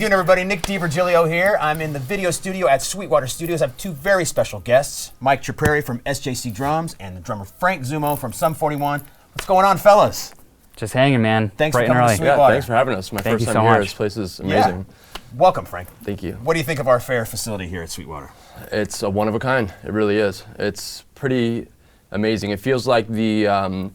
afternoon, everybody. Nick DiVirgilio here. I'm in the video studio at Sweetwater Studios. I have two very special guests, Mike Ciprari from SJC Drums and the drummer Frank Zummo from Sum 41. What's going on, fellas? Just hanging, man. Thanks Bright for coming to Sweetwater. Yeah, thanks for having us. My first time here. This place is amazing. Yeah. Welcome, Frank. Thank you. What do you think of our fair facility here at Sweetwater? It's a one of a kind. It really is. It's pretty amazing. It feels like the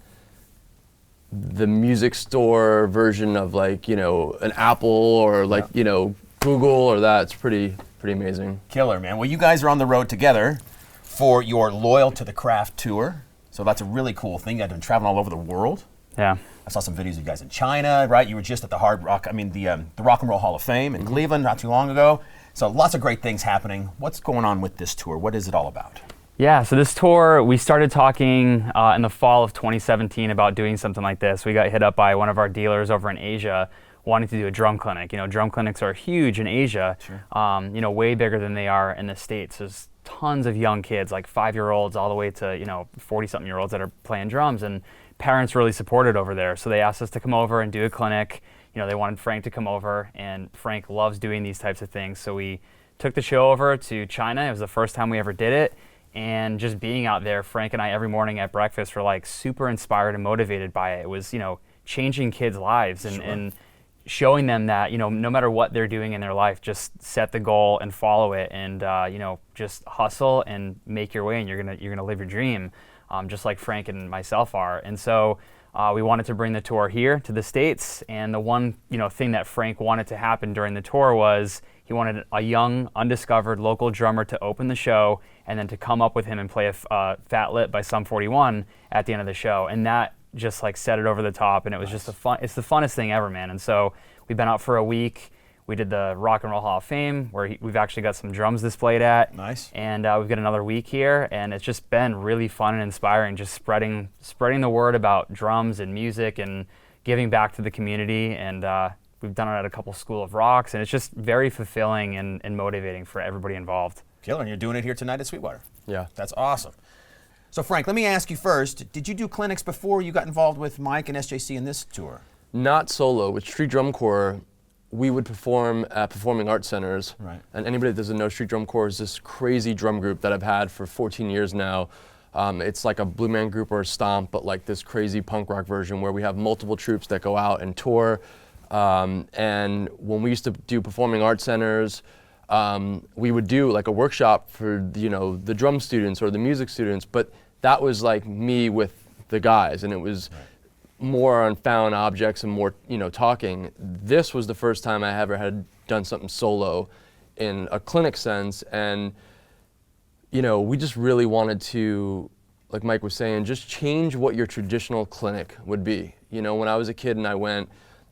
music store version of, like, you know, an Apple or like, you know, Google or that. It's pretty amazing. Killer, man. Well, you guys are on the road together for your Loyal to the Craft tour. So that's a really cool thing. You guys have been traveling all over the world. Yeah. I saw some videos of you guys in China, right? You were just at the the Rock and Roll Hall of Fame in Cleveland not too long ago. So lots of great things happening. What's going on with this tour? What is it all about? Yeah, so this tour, we started talking in the fall of 2017 about doing something like this. We got hit up by one of our dealers over in Asia wanting to do a drum clinic. You know, drum clinics are huge in Asia, sure. You know, way bigger than they are in the States. There's tons of young kids, like 5-year-olds all the way to, you know, 40-something-year-olds that are playing drums, and parents really support it over there. So they asked us to come over and do a clinic. You know, they wanted Frank to come over, and Frank loves doing these types of things. So we took the show over to China. It was the first time we ever did it. And just being out there, Frank and I every morning at breakfast were like super inspired and motivated by it. It was, you know, changing kids' lives and, sure. and showing them that, you know, no matter what they're doing in their life, just set the goal and follow it, and you know, just hustle and make your way, and you're gonna live your dream, just like Frank and myself are. And so we wanted to bring the tour here to the States, and the one, you know, thing that Frank wanted to happen during the tour was he wanted a young, undiscovered local drummer to open the show, and then to come up with him and play a Fat Lip by Sum 41 at the end of the show. And that just like set it over the top, and it was just it's the funnest thing ever, man. And so we've been out for a week. We did the Rock and Roll Hall of Fame, where we've actually got some drums displayed at. Nice. And we've got another week here, and it's just been really fun and inspiring, just spreading the word about drums and music and giving back to the community. And we've done it at a couple School of Rocks, and it's just very fulfilling and motivating for everybody involved. Killer, and you're doing it here tonight at Sweetwater. Yeah. That's awesome. So Frank, let me ask you first, did you do clinics before you got involved with Mike and SJC in this tour? Not solo. With Street Drum Corps, we would perform at performing arts centers. Right. And anybody that doesn't know, Street Drum Corps is this crazy drum group that I've had for 14 years now. It's like a Blue Man Group or a Stomp, but like this crazy punk rock version where we have multiple troops that go out and tour. And when we used to do performing arts centers, we would do like a workshop for, you know, the drum students or the music students, but that was like me with the guys, and it was more on found objects and more, you know, talking. This was the first time I ever had done something solo in a clinic sense, and, you know, we just really wanted to, like Mike was saying, just change what your traditional clinic would be. You know, when I was a kid and I went,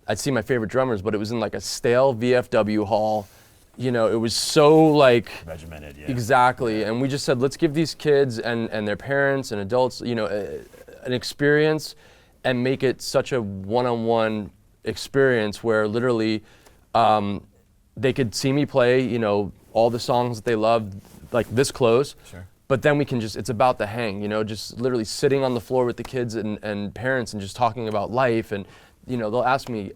I'd see my favorite drummers, but it was in like a stale VFW hall. You know, it was so like regimented, yeah. Exactly, and we just said, let's give these kids and their parents and adults, you know, an experience, and make it such a one-on-one experience where literally they could see me play, you know, all the songs that they love, like this close. Sure. But then we can just, it's about the hang, you know, just literally sitting on the floor with the kids and parents and just talking about life, and, you know, they'll ask me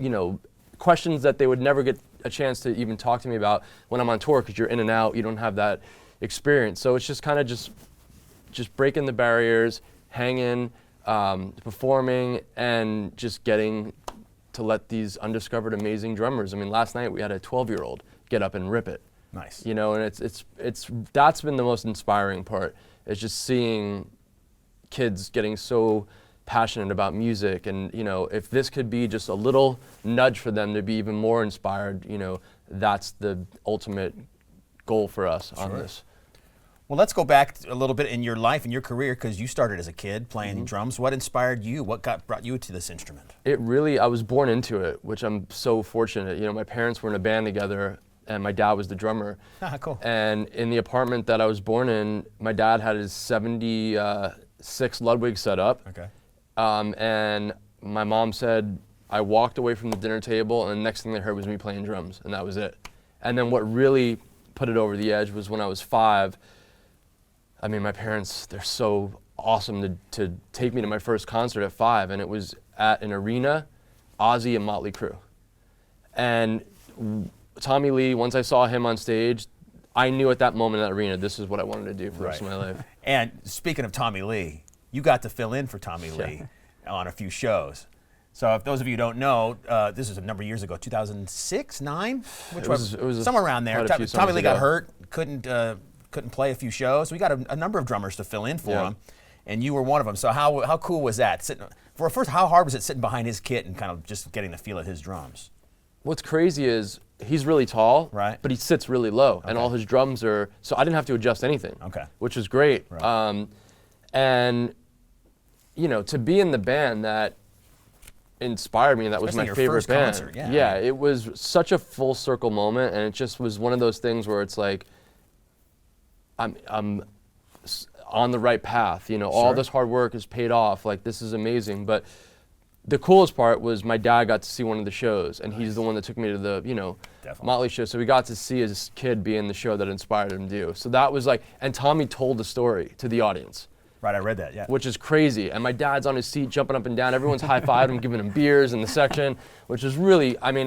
you know, questions that they would never get a chance to even talk to me about when I'm on tour, because you're in and out, you don't have that experience. So it's just kind of just breaking the barriers, hanging, performing, and just getting to let these undiscovered amazing drummers. I mean, last night we had a 12-year-old get up and rip it. Nice. You know, and it's that's been the most inspiring part. It's just seeing kids getting so passionate about music, and, you know, if this could be just a little nudge for them to be even more inspired, you know, that's the ultimate goal for us on this. Well, let's go back a little bit in your life and your career, because you started as a kid playing drums. What inspired you? What brought you to this instrument? I was born into it, which I'm so fortunate. You know, my parents were in a band together, and my dad was the drummer. Cool. And in the apartment that I was born in, my dad had his 76 Ludwig set up. Okay. And my mom said, I walked away from the dinner table, and the next thing they heard was me playing drums, and that was it. And then what really put it over the edge was when I was 5. I mean, my parents, they're so awesome to take me to my first concert at 5, and it was at an arena, Ozzy and Motley Crue. And Tommy Lee, once I saw him on stage, I knew at that moment in that arena, this is what I wanted to do for the rest of my life. And speaking of Tommy Lee, you got to fill in for Tommy Lee on a few shows. So if those of you who don't know, this is a number of years ago, 2006, 9? Which was somewhere around there. Tommy Lee got hurt, couldn't play a few shows. So we got a number of drummers to fill in for him, and you were one of them. So how cool was that? How hard was it sitting behind his kit and kind of just getting the feel of his drums? What's crazy is he's really tall, right? But he sits really low, and all his drums are, so I didn't have to adjust anything, which was great. Right. And, you know, to be in the band that inspired me, and that was my favorite band. Concert, it was such a full circle moment, and it just was one of those things where it's like, I'm on the right path, you know, all this hard work is paid off, like this is amazing. But the coolest part was my dad got to see one of the shows, and he's the one that took me to the, you know, Motley show. So we got to see his kid be in the show that inspired him to do. So that was like, and Tommy told the story to the audience. Right, I read that, yeah. Which is crazy. And my dad's on his seat jumping up and down. Everyone's high-fiving him, giving him beers in the section, which is really, I mean,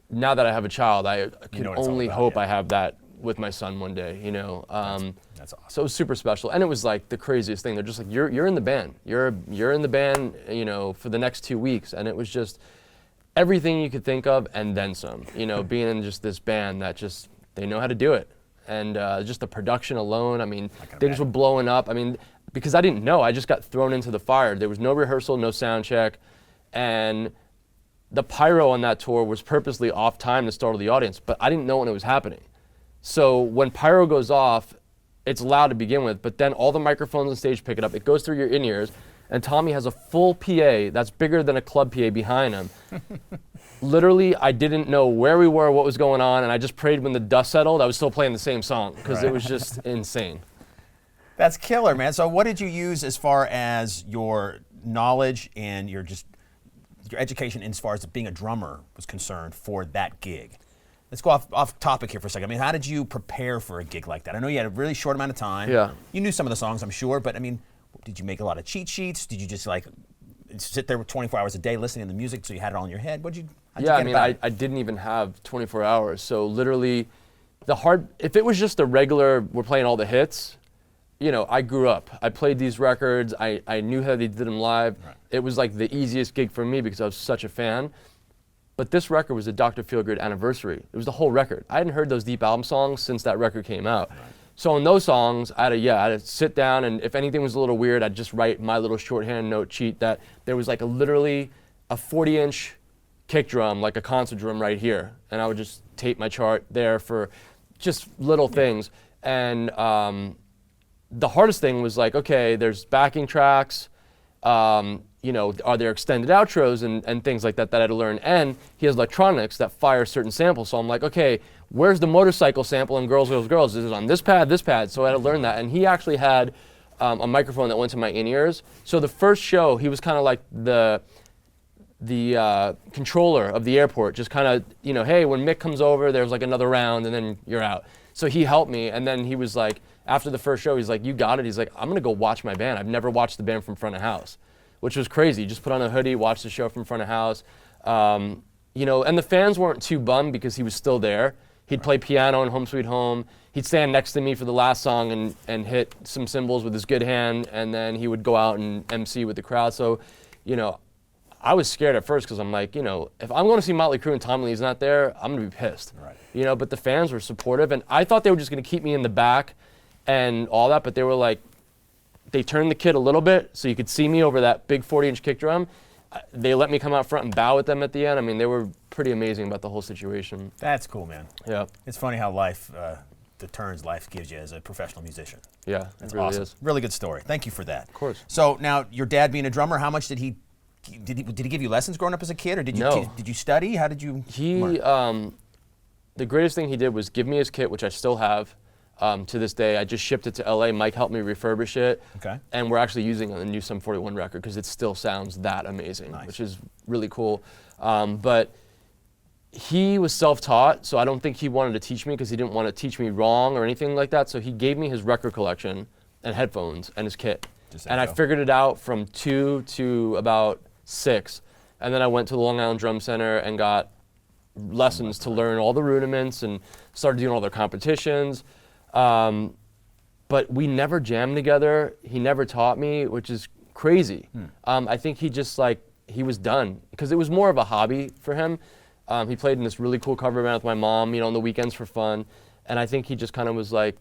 now that I have a child, I can only hope I have that with my son one day, you know. That's awesome. So it was super special. And it was like the craziest thing. They're just like, you're in the band. You're in the band, you know, for the next 2 weeks. And it was just everything you could think of and then some, you know, being in just this band that just, they know how to do it. And just the production alone, I mean, things were blowing up. I mean, because I didn't know, I just got thrown into the fire. There was no rehearsal, no sound check. And the pyro on that tour was purposely off time to startle the audience, but I didn't know when it was happening. So when pyro goes off, it's loud to begin with, but then all the microphones on stage pick it up. It goes through your in-ears, and Tommy has a full PA that's bigger than a club PA behind him. Literally, I didn't know where we were, what was going on, and I just prayed when the dust settled, I was still playing the same song, because it was just insane. That's killer, man. So what did you use as far as your knowledge and your education as far as being a drummer was concerned for that gig? Let's go off topic here for a second. I mean, how did you prepare for a gig like that? I know you had a really short amount of time. Yeah. You knew some of the songs, I'm sure, but I mean, did you make a lot of cheat sheets? Did you just like sit there with 24 hours a day listening to the music so you had it all in your head? How'd you I didn't even have 24 hours. So literally, if it was just a regular, we're playing all the hits, you know, I grew up. I played these records. I knew how they did them live. Right. It was like the easiest gig for me because I was such a fan. But this record was a Dr. Feelgood anniversary. It was the whole record. I hadn't heard those Deep album songs since that record came out. Right. So on those songs, I had to sit down, and if anything was a little weird, I'd just write my little shorthand note sheet that there was like literally a 40-inch kick drum, like a concert drum right here. And I would just tape my chart there for just little things. And the hardest thing was like, okay, there's backing tracks, you know, are there extended outros and things like that I had to learn. And he has electronics that fire certain samples. So I'm like, okay, where's the motorcycle sample in Girls, Girls, Girls? Is it on this pad, this pad? So I had to learn that. And he actually had a microphone that went to my in-ears. So the first show, he was kind of like the controller of the airport, just kind of, you know, hey, when Mick comes over, there's like another round and then you're out. So he helped me, and then he was like, after the first show, he's like, you got it. He's like, I'm gonna go watch my band. I've never watched the band from front of house, which was crazy. Just put on a hoodie, watch the show from front of house. You know, and the fans weren't too bummed because he was still there. He'd play piano in Home Sweet Home. He'd stand next to me for the last song and hit some cymbals with his good hand, and then he would go out and MC with the crowd. So, you know, I was scared at first because I'm like, you know, if I'm going to see Motley Crue and Tommy Lee's not there, I'm going to be pissed. Right. You know, but the fans were supportive, and I thought they were just going to keep me in the back and all that, but they were like, they turned the kit a little bit so you could see me over that big 40-inch kick drum. They let me come out front and bow with them at the end. I mean, they were pretty amazing about the whole situation. That's cool, man. Yeah. It's funny how life, the turns life gives you as a professional musician. Yeah, that's it really awesome. is. Really good story. Thank you for that. Of course. So now, your dad being a drummer, how much did he give you lessons growing up as a kid, or did you study? How did you learn? The greatest thing he did was give me his kit, which I still have to this day. I just shipped it to LA. Mike helped me refurbish it. Okay. And we're actually using a new Sum 41 record because it still sounds that amazing, which is really cool. But he was self-taught, so I don't think he wanted to teach me because he didn't want to teach me wrong or anything like that. So he gave me his record collection and headphones and his kit. And I figured it out from 2 to about 6. And then I went to the Long Island Drum Center and got lessons to learn all the rudiments and started doing all their competitions. But we never jammed together. He never taught me, which is crazy. I think he just he was done because it was more of a hobby for him. He played in this really cool cover band with my mom, on the weekends for fun. And I think he just kind of was like,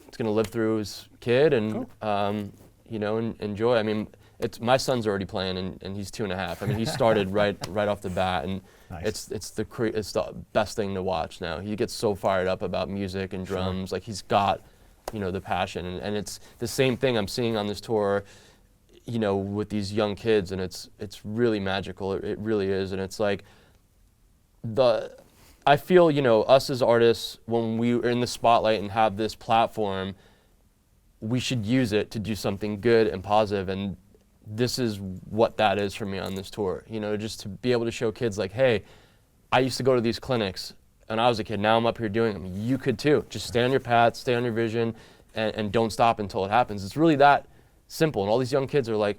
it's gonna live through his kid and, and enjoy. I mean, my son's already playing and he's 2.5. I mean, he started right off the bat, and nice. It's the best thing to watch now. He gets so fired up about music and drums. Sure. Like he's got, the passion, and it's the same thing I'm seeing on this tour, with these young kids, and it's really magical. It really is, and it's like I feel, us as artists, when we are in the spotlight and have this platform, we should use it to do something good and positive, and this is what that is for me on this tour. Just to be able to show kids like, hey, I used to go to these clinics when I was a kid, now I'm up here doing them. You could too. Just stay on your path, stay on your vision, and don't stop until it happens. It's really that simple, and all these young kids are like,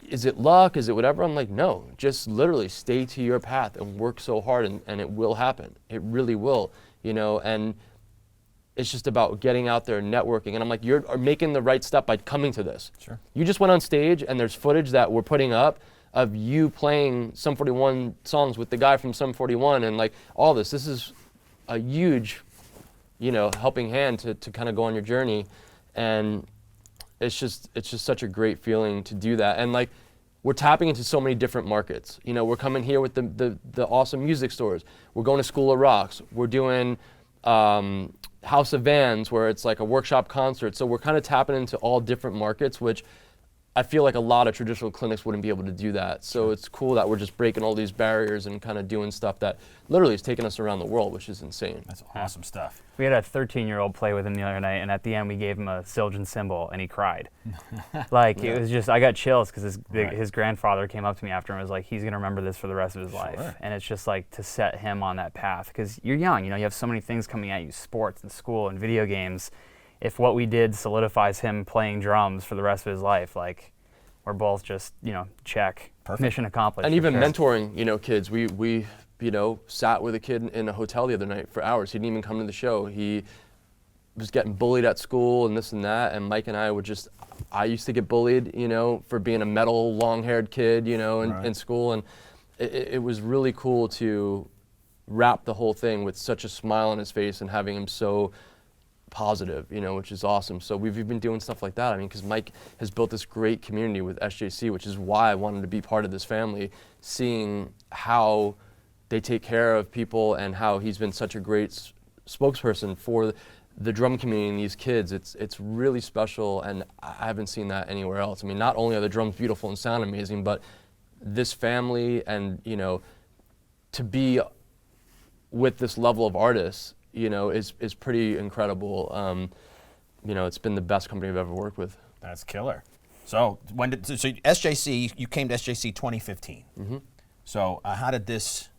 is it luck, is it whatever? I'm like, no, just literally stay to your path and work so hard, and it will happen. It really will, and it's just about getting out there and networking. And I'm like, you're making the right step by coming to this. Sure. You just went on stage, and there's footage that we're putting up of you playing Sum 41 songs with the guy from Sum 41, and like all this. This is a huge, helping hand to kind of go on your journey, and it's just such a great feeling to do that. And like, we're tapping into so many different markets. We're coming here with the awesome music stores. We're going to School of Rocks. We're doing House of Vans, where it's like a workshop concert. So we're kind of tapping into all different markets, which I feel like a lot of traditional clinics wouldn't be able to do that. So it's cool that we're just breaking all these barriers and kind of doing stuff that literally is taking us around the world, which is insane. That's awesome stuff. We had a 13-year-old play with him the other night, and at the end we gave him a Zildjian cymbal, and he cried. It was just, I got chills because his grandfather came up to me after and was like, he's going to remember this for the rest of his life. And it's just like to set him on that path, because you're young, you have so many things coming at you, sports and school and video games. If what we did solidifies him playing drums for the rest of his life, like, we're both just, check. Perfect. Mission accomplished. And even mentoring, kids. We sat with a kid in a hotel the other night for hours. He didn't even come to the show. He was getting bullied at school and this and that. And Mike and I would I used to get bullied, for being a metal, long-haired kid, in school. And it was really cool to wrap the whole thing with such a smile on his face and having him so positive, which is awesome. So we've been doing stuff like that. I mean, because Mike has built this great community with SJC, which is why I wanted to be part of this family, seeing how they take care of people and how he's been such a great spokesperson for the drum community and these kids. It's really special, and I haven't seen that anywhere else. I mean, not only are the drums beautiful and sound amazing, but this family and, to be with this level of artists, is pretty incredible. It's been the best company I've ever worked with. That's killer. So SJC, you came to SJC 2015. Mm-hmm. So how did this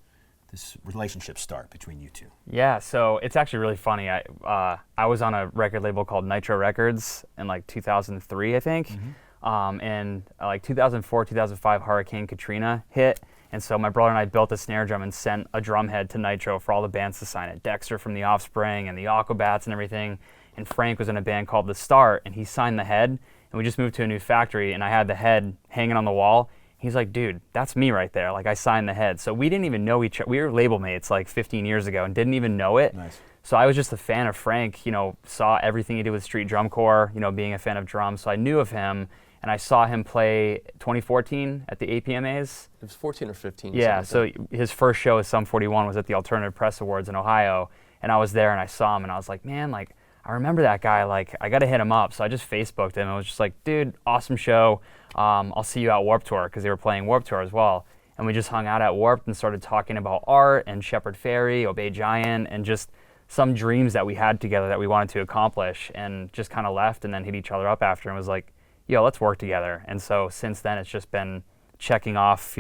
relationship start between you two? Yeah, so it's actually really funny. I was on a record label called Nitro Records in like 2003, I think. Mm-hmm. And like 2004, 2005, Hurricane Katrina hit. And so my brother and I built a snare drum and sent a drum head to Nitro for all the bands to sign it. Dexter from The Offspring and the Aquabats and everything. And Frank was in a band called The Start, and he signed the head. And we just moved to a new factory, and I had the head hanging on the wall. He's like, dude, that's me right there. Like, I signed the head. So we didn't even know each other. We were label mates like 15 years ago and didn't even know it. Nice. So I was just a fan of Frank, saw everything he did with Street Drum Corps, being a fan of drums. So I knew of him. And I saw him play 2014 at the APMAs. It was 14 or 15. Yeah, so his first show as Sum 41 was at the Alternative Press Awards in Ohio. And I was there and I saw him and I was like, man, like, I remember that guy, like, I gotta hit him up. So I just Facebooked him and was just like, dude, awesome show. I'll see you at Warped Tour, because they were playing Warped Tour as well. And we just hung out at Warped and started talking about art and Shepherd Ferry, Obey Giant, and just some dreams that we had together that we wanted to accomplish, and just kind of left and then hit each other up after and was like, yo, let's work together. And so since then, it's just been checking off,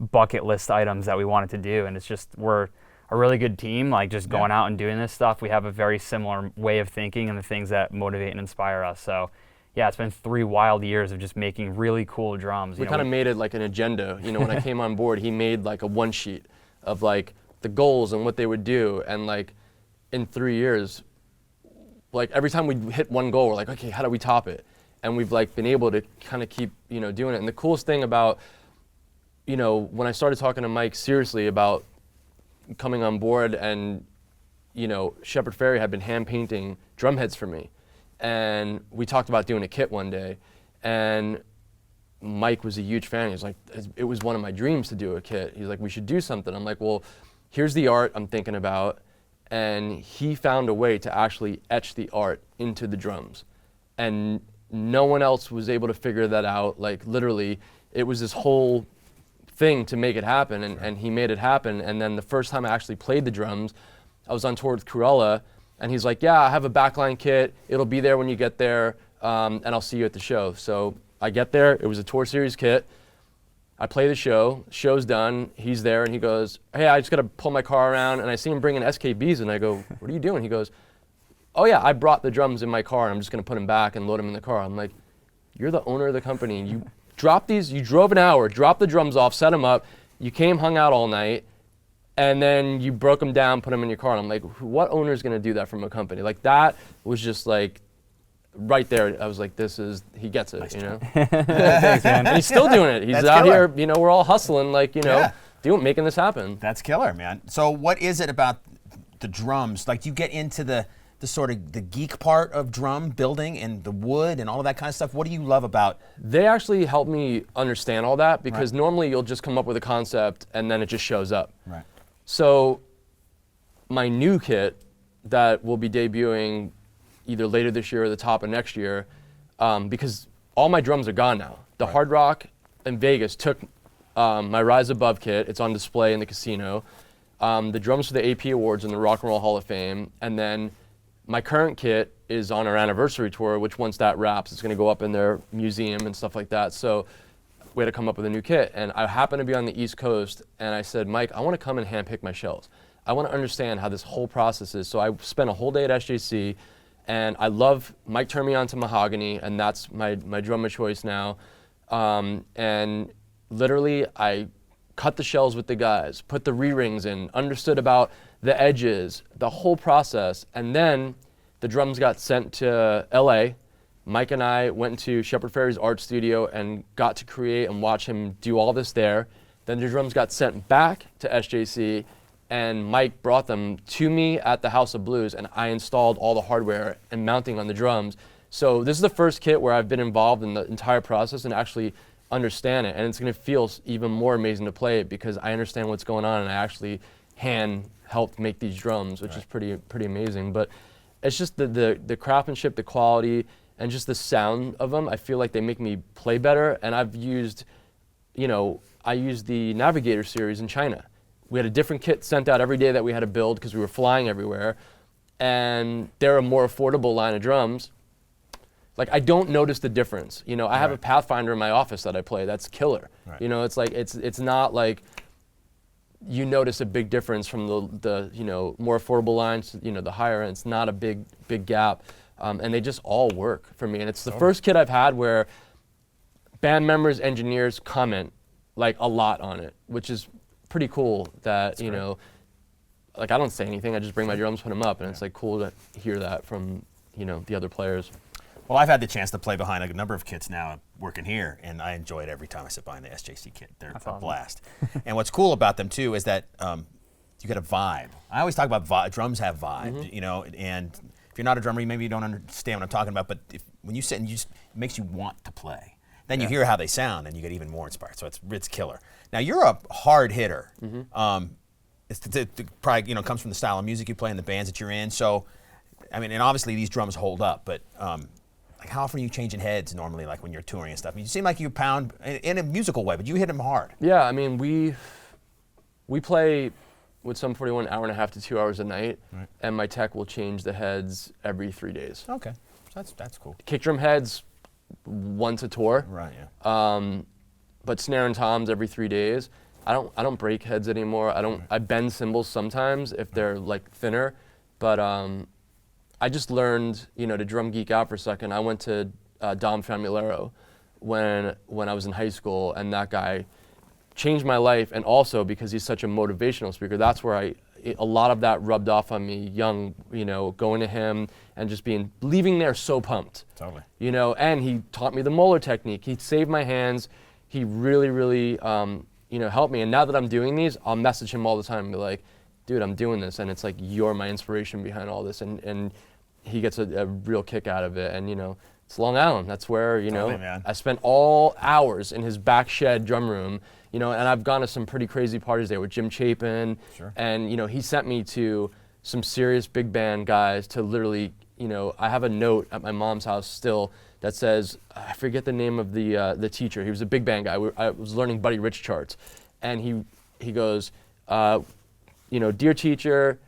bucket list items that we wanted to do. And it's just, we're a really good team, like just going out and doing this stuff. We have a very similar way of thinking and the things that motivate and inspire us. So yeah, it's been 3 wild years of just making really cool drums. We kind of made it like an agenda. When I came on board, he made like a one sheet of like the goals and what they would do. And like in 3 years, like every time we hit one goal, we're like, okay, how do we top it? And we've like been able to kind of keep, you know, doing it. And the coolest thing about, you know, when I started talking to Mike seriously about coming on board, and, you know, Shepard Fairey had been hand painting drum heads for me. And we talked about doing a kit one day, and Mike was a huge fan. He was like, it was one of my dreams to do a kit. He's like, we should do something. I'm like, well, here's the art I'm thinking about. And he found a way to actually etch the art into the drums. And no one else was able to figure that out. Like literally, it was this whole thing to make it happen, and he made it happen. And then the first time I actually played the drums, I was on tour with Cruella, and he's like, yeah, I have a backline kit. It'll be there when you get there, and I'll see you at the show. So I get there, it was a tour series kit. I play the show, show's done, he's there, and he goes, hey, I just gotta pull my car around, and I see him bringing SKBs, and I go, what are you doing? He goes, oh yeah, I brought the drums in my car, and I'm just gonna put them back and load them in the car. I'm like, you're the owner of the company, and you dropped these, you drove an hour, dropped the drums off, set them up, you came, hung out all night, and then you broke them down, put them in your car. And I'm like, what owner is gonna do that from a company? Like that was just like, right there, I was like, he gets it, you know? Thanks, man. And he's still doing it. He's That's out killer. here, you know, we're all hustling, like, you know, making this happen. That's killer, man. So what is it about the drums? Like, do you get into the sort of the geek part of drum building and the wood and all of that kind of stuff? What do you love about? They actually help me understand all that, because normally you'll just come up with a concept and then it just shows up. Right. So my new kit that will be debuting either later this year or the top of next year, because all my drums are gone now. The Hard Rock in Vegas took my Rise Above kit. It's on display in the casino. The drums for the AP Awards and the Rock and Roll Hall of Fame. And then my current kit is on our anniversary tour, which once that wraps, it's gonna go up in their museum and stuff like that. So we had to come up with a new kit. And I happened to be on the East Coast, and I said, Mike, I wanna come and handpick my shells. I wanna understand how this whole process is. So I spent a whole day at SJC, and I love, Mike turned me on to mahogany, and that's my drum of choice now. And literally, I cut the shells with the guys, put the re-rings in, understood about the edges, the whole process. And then the drums got sent to LA. Mike and I went to Shepard Fairey's art studio and got to create and watch him do all this there. Then the drums got sent back to SJC, and Mike brought them to me at the House of Blues, and I installed all the hardware and mounting on the drums. So this is the first kit where I've been involved in the entire process and actually understand it, and it's gonna feel even more amazing to play it because I understand what's going on, and I actually hand helped make these drums, which is pretty amazing. But it's just the craftsmanship, the quality, and just the sound of them. I feel like they make me play better, and I've used, you know, I used the Navigator series in China. We had a different kit sent out every day that we had to build because we were flying everywhere. And they're a more affordable line of drums. Like, I don't notice the difference. You know, I have a Pathfinder in my office that I play. That's killer. You know, it's like, it's not like you notice a big difference from the you know, more affordable lines, you know, the higher end. It's not a big gap. And they just all work for me. And it's the first kit I've had where band members, engineers comment like a lot on it, which is pretty cool that, you know, like I don't say anything, I just bring my drums, put them up, and it's like cool to hear that from, you know, the other players. Well, I've had the chance to play behind a number of kits now working here, and I enjoy it every time I sit behind the SJC kit. They're a blast. And what's cool about them too is that you get a vibe. I always talk about drums have vibe, you know, and if you're not a drummer, maybe you don't understand what I'm talking about, but when you sit and it makes you want to play. Then you hear how they sound, and you get even more inspired. So it's killer. Now you're a hard hitter. It probably, you know, comes from the style of music you play and the bands that you're in. So, I mean, and obviously these drums hold up. But like, how often are you changing heads normally, like when you're touring and stuff? I mean, you seem like you pound in a musical way, but you hit them hard. Yeah, I mean, we play with Sum 41 an hour and a half to 2 hours a night, and my tech will change the heads every 3 days. Okay, so that's cool. Kick drum heads once a tour. Right. Yeah. But snare and toms every 3 days. I don't break heads anymore. I bend cymbals sometimes if they're like thinner, but I just learned, you know, to drum geek out for a second. I went to Dom Famulero when I was in high school, and that guy changed my life, and also because he's such a motivational speaker, that's where a lot of that rubbed off on me young, you know, going to him and just leaving there so pumped. Totally. You know, and he taught me the molar technique. He saved my hands. He really, really, you know, helped me. And now that I'm doing these, I'll message him all the time and be like, dude, I'm doing this. And it's like, you're my inspiration behind all this. And he gets a real kick out of it. And, you know, it's Long Island. That's where, you know, man. I spent all hours in his back shed drum room, you know, and I've gone to some pretty crazy parties there with Jim Chapin. Sure. And, you know, he sent me to some serious big band guys to literally, you know, I have a note at my mom's house still that says, I forget the name of the teacher. He was a big band guy. I was learning Buddy Rich charts. And he goes, you know, dear teacher,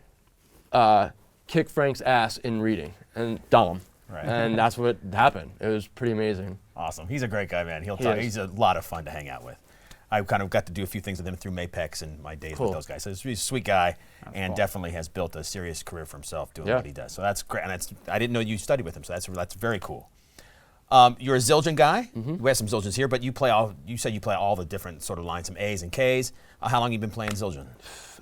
kick Frank's ass in reading and dumb. Right. And that's what happened. It was pretty amazing. Awesome. He's a great guy, man. He's a lot of fun to hang out with. I kind of got to do a few things with him through Mapex and my days with those guys. So he's a sweet guy, and definitely has built a serious career for himself doing what he does. So that's great. And I didn't know you studied with him, so that's very cool. You're a Zildjian guy. We have some Zildjians here, but you said you play all the different sort of lines, some A's and K's. How long have you been playing Zildjian?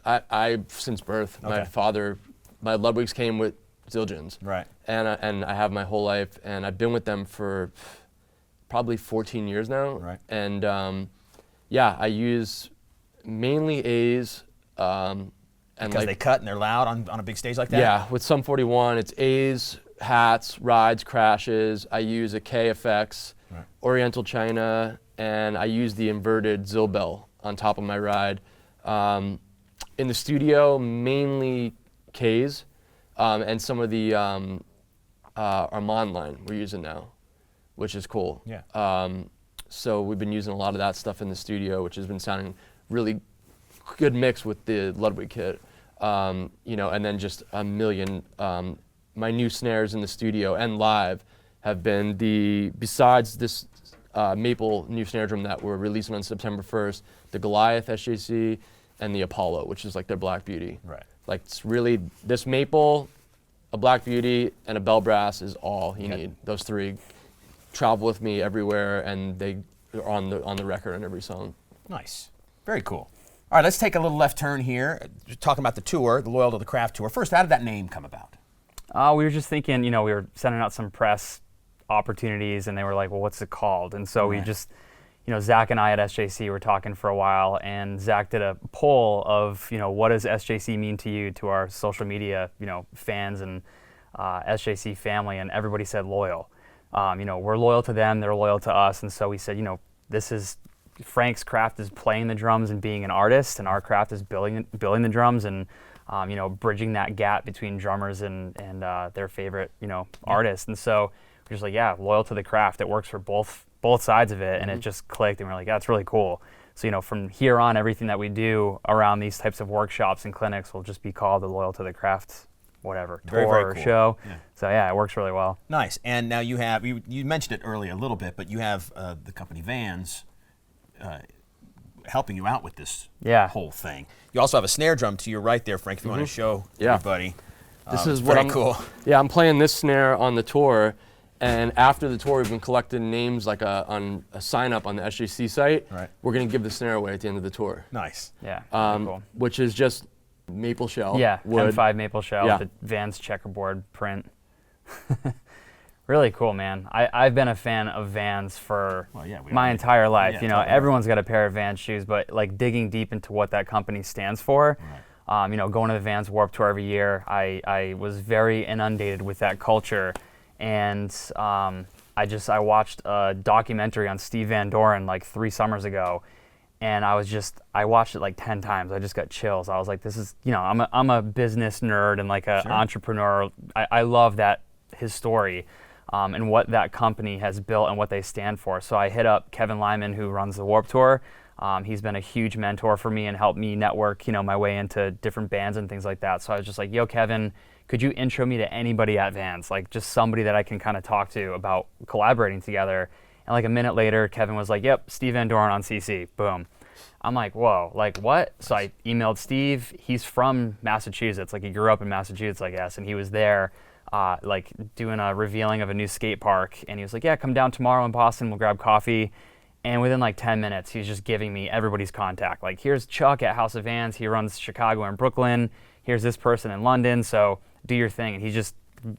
I since birth. Okay. My father, my Ludwigs came with Zildjians. Right. And I have my whole life, and I've been with them for probably 14 years now. Right. And yeah, I use mainly A's. And because they cut and they're loud on a big stage like that? Yeah, with Sum 41, it's A's, hats, rides, crashes. I use a K effects, Oriental China, and I use the inverted Zill bell on top of my ride. In the studio, mainly K's, and some of the Armand line we're using now, which is cool. Yeah. So we've been using a lot of that stuff in the studio, which has been sounding really good mix with the Ludwig kit. You know, and then just a million, my new snares in the studio and live have been besides this maple new snare drum that we're releasing on September 1st, the Goliath SJC and the Apollo, which is like their Black Beauty. Right. Like it's really, this maple, a Black Beauty, and a bell brass is all you need. Those three travel with me everywhere, and they are on the record on every song. Nice. Very cool. All right, let's take a little left turn here. Talking about the tour, the Loyal to the Craft tour. First, how did that name come about? We were just thinking, you know, we were sending out some press opportunities, and they were like, well, what's it called? And so we just, you know, Zach and I at SJC were talking for a while, and Zach did a poll of, you know, what does SJC mean to you, to our social media, you know, fans and SJC family, and everybody said loyal. You know, we're loyal to them, they're loyal to us, and so we said, you know, this is, Frank's craft is playing the drums and being an artist, and our craft is building the drums and, you know, bridging that gap between drummers and their favorite, you know, artists. And so we're just like, yeah, loyal to the craft. It works for both sides of it, and it just clicked, and we're like, yeah, that's really cool. So, you know, from here on, everything that we do around these types of workshops and clinics will just be called the Loyal to the Craft, whatever, very, tour very or cool. show. Yeah. So yeah, it works really well. Nice. And now you have, you mentioned it earlier a little bit, but you have the company Vans helping you out with this whole thing. You also have a snare drum to your right there, Frank, if you want to show everybody. This is what cool. Yeah, I'm playing this snare on the tour, and after the tour, we've been collecting names like on a sign up on the SJC site. Right. We're gonna give the snare away at the end of the tour. Nice. Yeah, really cool. Which is just maple shell. Yeah, wood. M5 maple shell, Yeah. the Vans checkerboard print. Really cool, man. I've been a fan of Vans for my entire life. Yeah, you know, totally. everyone's got a pair of Vans shoes, but like digging deep into what that company stands for, you know, going to the Vans Warped Tour every year, I was very inundated with that culture. And I watched a documentary on Steve Van Doren like 3 summers ago, and I watched it like 10 times. I just got chills. I was like, this is, you know, I'm a business nerd and like an entrepreneur. I love his story. And what that company has built and what they stand for. So I hit up Kevin Lyman, who runs the Warped Tour. He's been a huge mentor for me and helped me network, you know, my way into different bands and things like that. So I was just like, yo, Kevin, could you intro me to anybody at Vans? Like just somebody that I can kind of talk to about collaborating together. And like a minute later, Kevin was like, yep, Steve Van Doren on CC, boom. I'm like, whoa, like what? So I emailed Steve. He's from Massachusetts. Like he grew up in Massachusetts, I guess, and he was there like doing a revealing of a new skate park, and he was like, yeah, come down tomorrow in Boston, we'll grab coffee. And within like 10 minutes, he's just giving me everybody's contact. Like, here's Chuck at House of Vans. He runs Chicago and Brooklyn. Here's this person in London. So do your thing. And he's just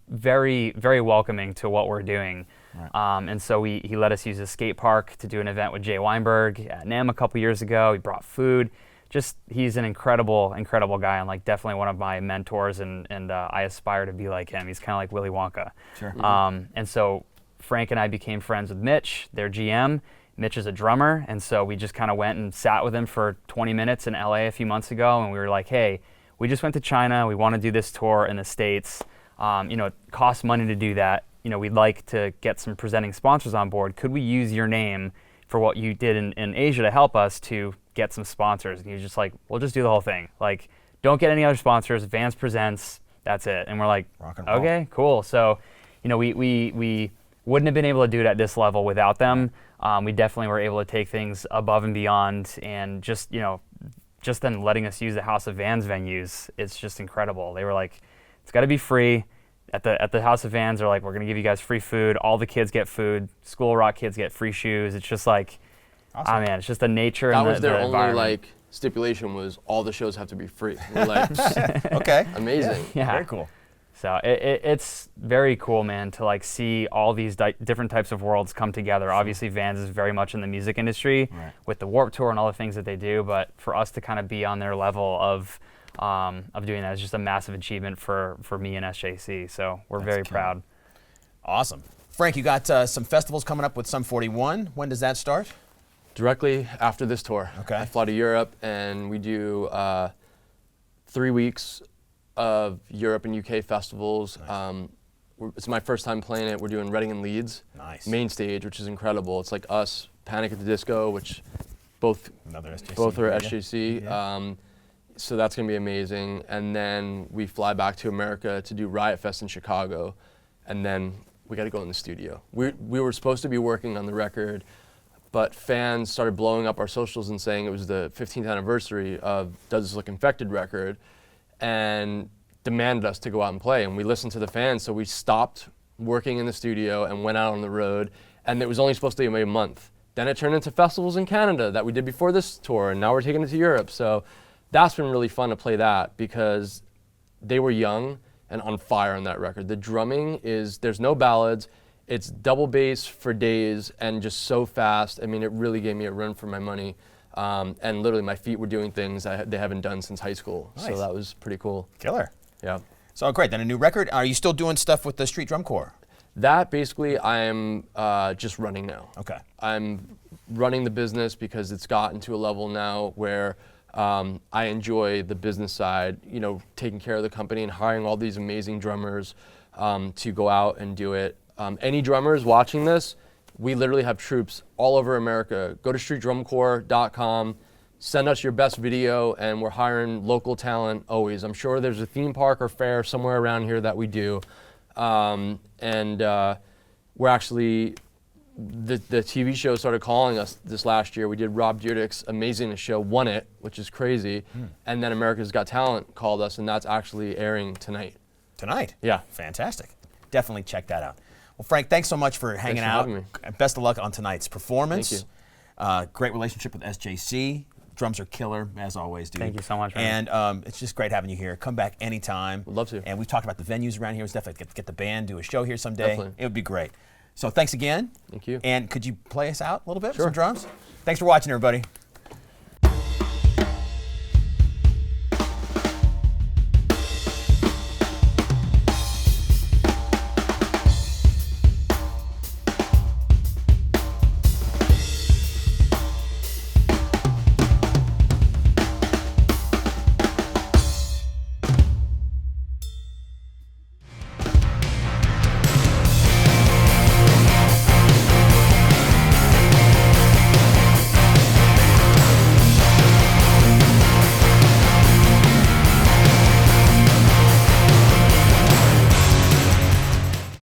very, very welcoming to what we're doing. Right. And so he let us use a skate park to do an event with Jay Weinberg at NAMM a couple years ago. He brought food. Just, he's an incredible, incredible guy, and like definitely one of my mentors, and I aspire to be like him. He's kind of like Willy Wonka. Sure. And so Frank and I became friends with Mitch, their GM. Mitch is a drummer, and so we just kind of went and sat with him for 20 minutes in LA a few months ago, and we were like, hey, we just went to China. We want to do this tour in the States. You know, it costs money to do that. You know, we'd like to get some presenting sponsors on board. Could we use your name for what you did in Asia to help us to get some sponsors? And he was just like, we'll just do the whole thing. Like, don't get any other sponsors. Vans presents, that's it. And we're like, okay, cool. So, you know, we wouldn't have been able to do it at this level without them. We definitely were able to take things above and beyond, and just, you know, just then letting us use the House of Vans venues, it's just incredible. They were like, it's got to be free. At the House of Vans, they're like, we're going to give you guys free food. All the kids get food. School Rock kids get free shoes. It's just like, awesome. Oh man, it's just the nature and the environment. That was their only like stipulation, was all the shows have to be free. We're like, okay, amazing. Yeah. Very cool. So it's very cool, man, to like see all these different types of worlds come together. Sure. Obviously, Vans is very much in the music industry, right, with the Warped Tour and all the things that they do. But for us to kind of be on their level of doing that is just a massive achievement for me and SJC. So we're very proud. Awesome. Frank, you got some festivals coming up with Sum 41. When does that start? Directly after this tour. Okay. I fly to Europe, and we do 3 weeks of Europe and UK festivals. Nice. It's my first time playing it. We're doing Reading and Leeds. Nice. Main stage, which is incredible. It's like us, Panic at the Disco, which both are SJC. Yeah. So that's going to be amazing. And then we fly back to America to do Riot Fest in Chicago. And then we got to go in the studio. We were supposed to be working on the record, but fans started blowing up our socials and saying it was the 15th anniversary of Does This Look Infected record, and demanded us to go out and play. And we listened to the fans, so we stopped working in the studio and went out on the road. And it was only supposed to be a month. Then it turned into festivals in Canada that we did before this tour, and now we're taking it to Europe. So that's been really fun to play that, because they were young and on fire on that record. The drumming there's no ballads. It's double bass for days and just so fast. I mean, it really gave me a run for my money. And literally my feet were doing things they haven't done since high school. Nice. So that was pretty cool. Killer. Yeah. So great, then a new record. Are you still doing stuff with the Street Drum Corps? That basically I'm just running now. Okay. I'm running the business because it's gotten to a level now where I enjoy the business side, you know, taking care of the company and hiring all these amazing drummers to go out and do it. Any drummers watching this, we literally have troops all over America. Go to streetdrumcorps.com, send us your best video, and we're hiring local talent always. I'm sure there's a theme park or fair somewhere around here that we do. We're actually, the TV show started calling us this last year. We did Rob Dyrdek's Amazingness show, won it, which is crazy. And then America's Got Talent called us, and that's actually airing tonight. Tonight? Yeah. Fantastic. Definitely check that out. Well, Frank, thanks so much for hanging out. Having me. Best of luck on tonight's performance. Thank you. Great relationship with SJC. Drums are killer, as always, dude. Thank you so much, man. And it's just great having you here. Come back anytime. Would love to. And we've talked about the venues around here. Let's definitely get the band, do a show here someday. Definitely. It would be great. So thanks again. Thank you. And could you play us out a little bit Sure. with some drums? Thanks for watching, everybody.